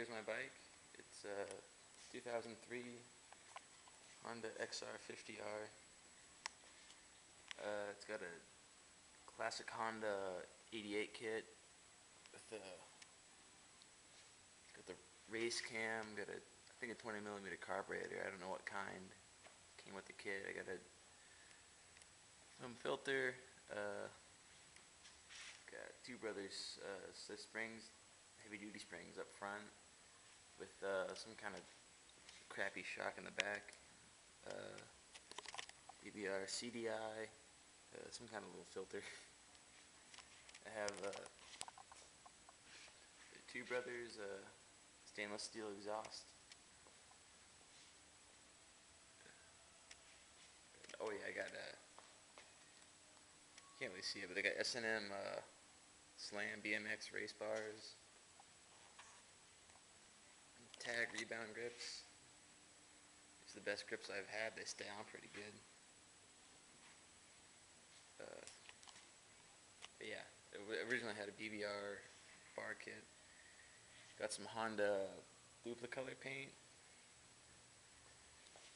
here's my bike. It's a 2003 Honda XR50R. It's got a classic Honda 88 kit with got the race cam, got I think a 20mm carburetor. I don't know what kind. Came with the kit. I got a foam filter. Got Two Brothers springs, heavy duty springs up front with some kind of crappy shock in the back. BBR CDI, some kind of little filter. I have Two Brothers stainless steel exhaust. Oh yeah, I got can't really see it, but I got S&M Slam BMX race bars, Tag rebound grips. It's the best grips I've had. They stay on pretty good. But yeah, it originally had a BBR bar kit. Got some Honda Duplicolor paint.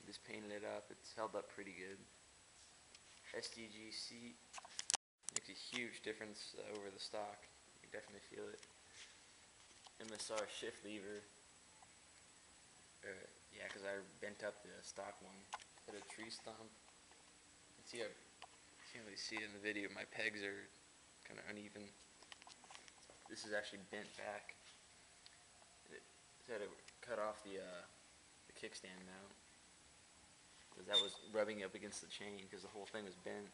Just painted it up. It's held up pretty good. SDG seat makes a huge difference over the stock. You can definitely feel it. MSR shift lever. Yeah, because I bent up the stock one. Hit a tree stump. You can see I can't really see it in the video. My pegs are kind of uneven. This is actually bent back. It had to cut off the kickstand mount because that was rubbing up against the chain because the whole thing was bent.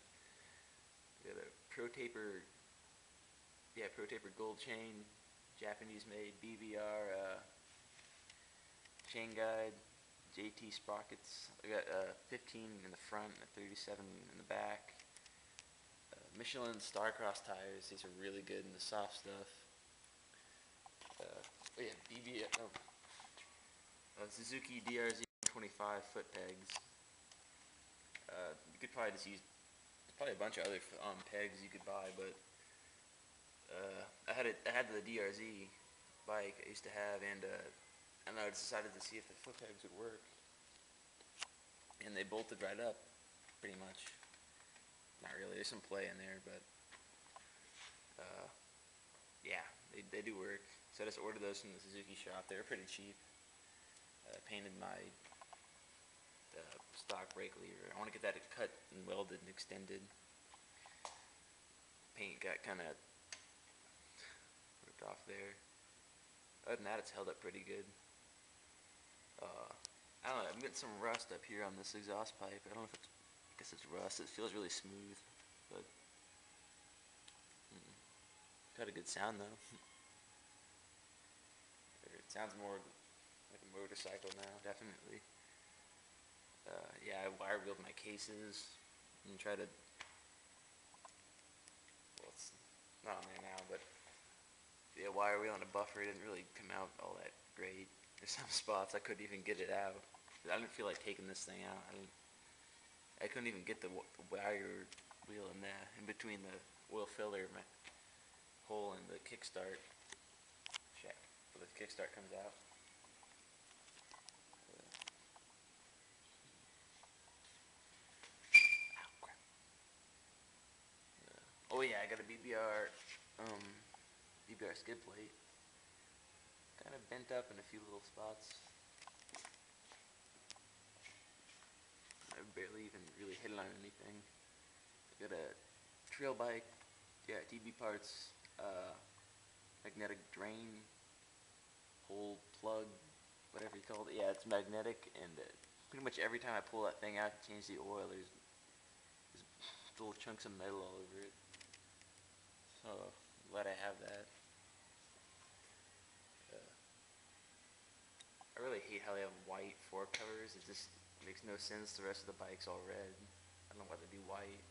We got a Pro Taper gold chain, Japanese made BBR chain guide, JT sprockets. I got 15 in the front and 37 in the back. Michelin Starcross tires. These are really good in the soft stuff. Suzuki DRZ 125 foot pegs. You could probably just use a bunch of other pegs you could buy, but I had the DRZ bike I used to have, and I decided to see if the foot pegs would work, and they bolted right up, pretty much. Not really. There's some play in there, but yeah, they do work. So I just ordered those from the Suzuki shop. They were pretty cheap. Painted my stock brake lever. I want to get that cut and welded and extended. Paint got kind of ripped off there. Other than that, it's held up pretty good. I don't know. I'm getting some rust up here on this exhaust pipe. I don't know if it's. I guess it's rust. It feels really smooth, but got a good sound though. It sounds more like a motorcycle now, definitely. Yeah, I wire wheeled my cases and try to. Well, it's not on there now, but yeah, wire wheel on a buffer didn't really come out all that great. There's some spots I couldn't even get it out. I didn't feel like taking this thing out. I couldn't even get the wire wheel in between the oil filler, my hole and the kickstart. Check. So the kickstart comes out. Oh yeah, I got a BBR skid plate. Kind of bent up in a few little spots. I barely even really hit it on anything. I got a trail bike, yeah, TB parts, magnetic drain, hole plug, whatever you call it. Yeah, it's magnetic, and pretty much every time I pull that thing out to change the oil, there's little chunks of metal all over it. So glad I have that. I really hate how they have white fork covers. It just makes no sense. The rest of the bike's all red. I don't know why they do white.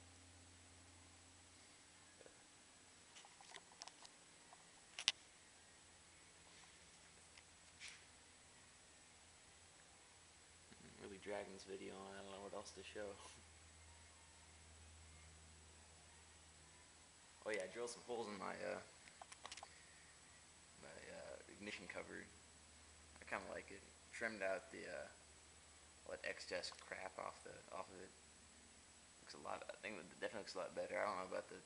I'm really dragging this video on. I don't know what else to show. Oh yeah, I drilled some holes in my ignition cover. kind of like it. Trimmed out the all that excess crap off of it. Looks a lot. I think it definitely looks a lot better. I don't know about the.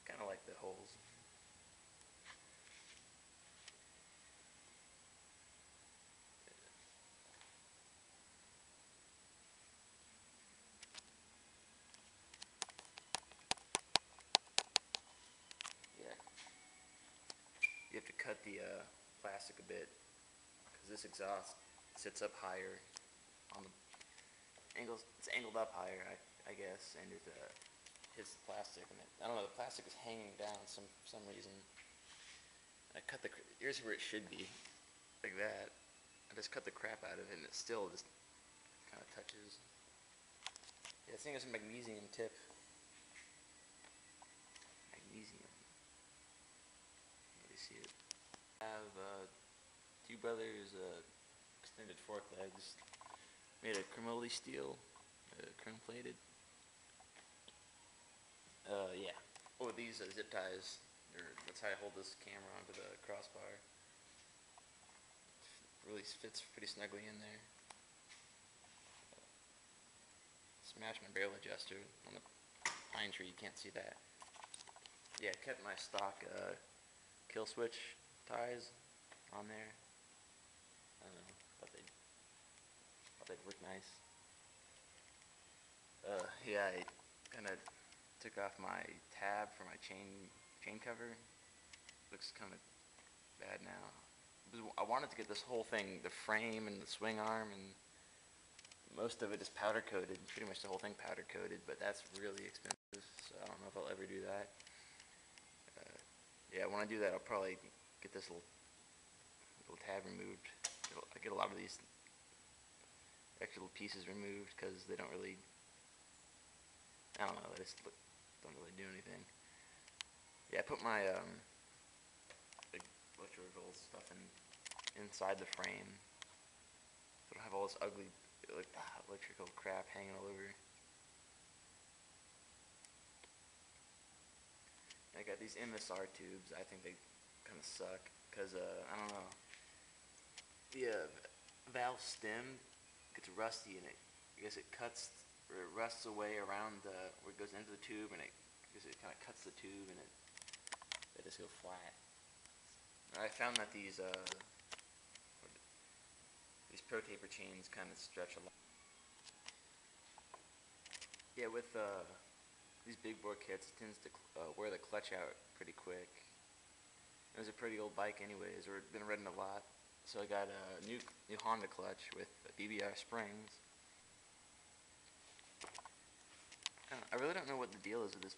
Kind of like the holes. Yeah, you have to cut the plastic a bit because this exhaust sits up higher on the angles. It's angled up higher, I guess, and it hits the plastic, and I don't know. The plastic is hanging down for some reason. I cut the. Here's where it should be, like that. I just cut the crap out of it, and it still just kind of touches. Yeah, this thing is a magnesium tip. Magnesium. Let me see it. I have two brothers extended fork legs made of chromoly steel, chrome plated. Yeah. Oh, these zip ties. That's how I hold this camera onto the crossbar. Really fits pretty snugly in there. Smashed my barrel adjuster on the pine tree. You can't see that. Yeah, kept my stock kill switch ties on there. I don't know. Thought they'd work nice. Yeah, I kind of took off my tab for my chain cover. Looks kind of bad now. I wanted to get this whole thing, the frame and the swing arm, and most of it is powder coated. Pretty much the whole thing powder coated, but that's really expensive. So I don't know if I'll ever do that. Yeah, when I do that, I'll probably get this little tab removed. I get a lot of these extra little pieces removed because they don't really. I don't know. They just don't really do anything. Yeah, I put my electrical stuff inside the frame. So I don't have all this ugly electrical crap hanging all over. I got these MSR tubes. I think they kind of suck because I don't know. The valve stem gets rusty and I guess it cuts or it rusts away around where it goes into the tube, and it kind of cuts the tube and they just go flat. I found that these pro taper chains kind of stretch a lot. Yeah, with these big bore kits, it tends to wear the clutch out pretty quick. It was a pretty old bike anyways, or been ridden a lot. So I got a new Honda clutch with BBR springs. I really don't know what the deal is with this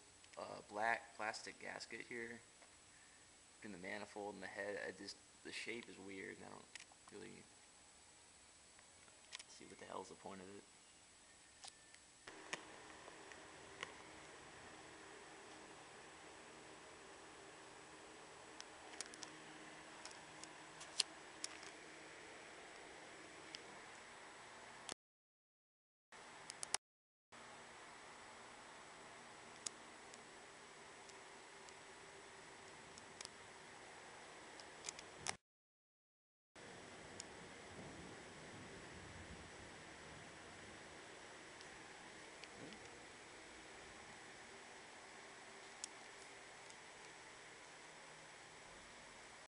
black plastic gasket here between the manifold and the head. The shape is weird, and I don't really see what the hell's the point of it.